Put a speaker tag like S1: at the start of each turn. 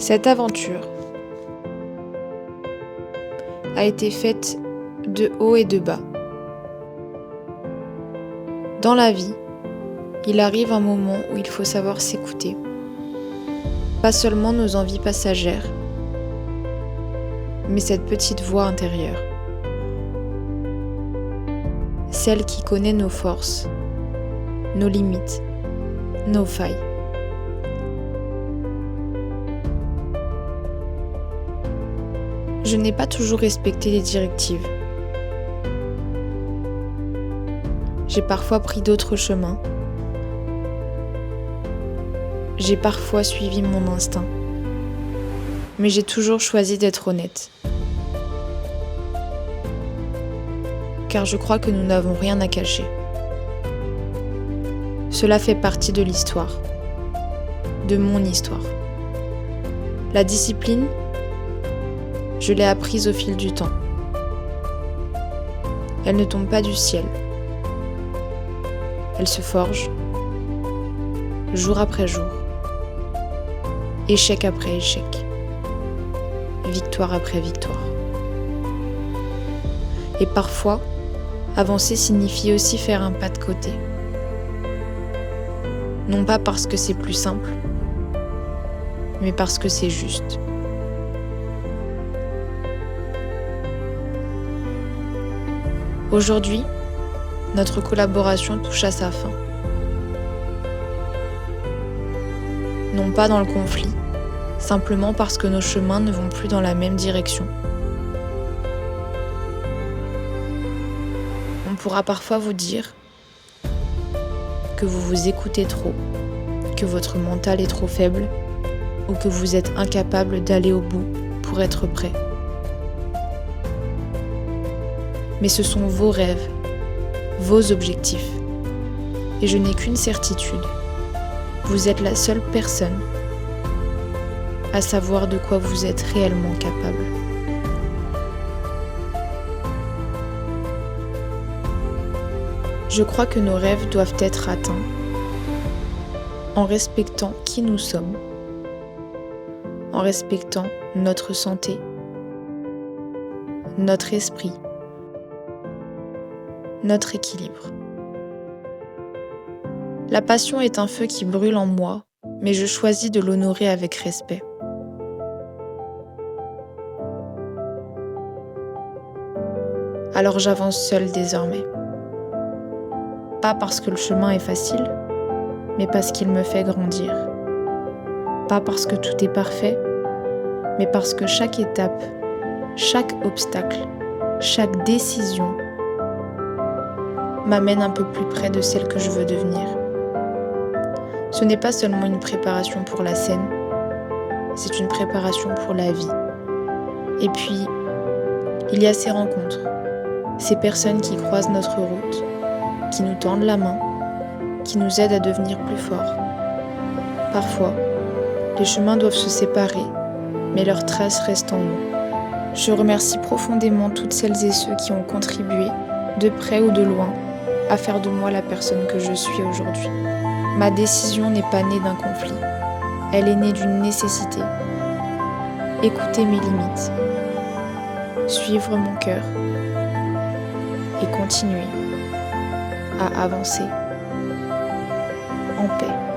S1: Cette aventure a été faite de haut et de bas. Dans la vie, il arrive un moment où il faut savoir s'écouter. Pas seulement nos envies passagères, mais cette petite voix intérieure. Celle qui connaît nos forces, nos limites, nos failles. Je n'ai pas toujours respecté les directives. J'ai parfois pris d'autres chemins. J'ai parfois suivi mon instinct. Mais j'ai toujours choisi d'être honnête. Car je crois que nous n'avons rien à cacher. Cela fait partie de l'histoire. De mon histoire. La discipline, je l'ai apprise au fil du temps. Elle ne tombe pas du ciel. Elle se forge, jour après jour, échec après échec, victoire après victoire. Et parfois, avancer signifie aussi faire un pas de côté. Non pas parce que c'est plus simple, mais parce que c'est juste. Aujourd'hui, notre collaboration touche à sa fin. Non pas dans le conflit, simplement parce que nos chemins ne vont plus dans la même direction. On pourra parfois vous dire que vous vous écoutez trop, que votre mental est trop faible ou que vous êtes incapable d'aller au bout pour être prêt. Mais ce sont vos rêves, vos objectifs. Et je n'ai qu'une certitude. Vous êtes la seule personne à savoir de quoi vous êtes réellement capable. Je crois que nos rêves doivent être atteints en respectant qui nous sommes, en respectant notre santé, notre esprit, notre équilibre. La passion est un feu qui brûle en moi, mais je choisis de l'honorer avec respect. Alors j'avance seule désormais. Pas parce que le chemin est facile, mais parce qu'il me fait grandir. Pas parce que tout est parfait, mais parce que chaque étape, chaque obstacle, chaque décision m'amène un peu plus près de celle que je veux devenir. Ce n'est pas seulement une préparation pour la scène, c'est une préparation pour la vie. Et puis, il y a ces rencontres, ces personnes qui croisent notre route, qui nous tendent la main, qui nous aident à devenir plus forts. Parfois, les chemins doivent se séparer, mais leurs traces restent en nous. Je remercie profondément toutes celles et ceux qui ont contribué, de près ou de loin, à faire de moi la personne que je suis aujourd'hui. Ma décision n'est pas née d'un conflit. Elle est née d'une nécessité. Écouter mes limites, suivre mon cœur et continuer à avancer en paix.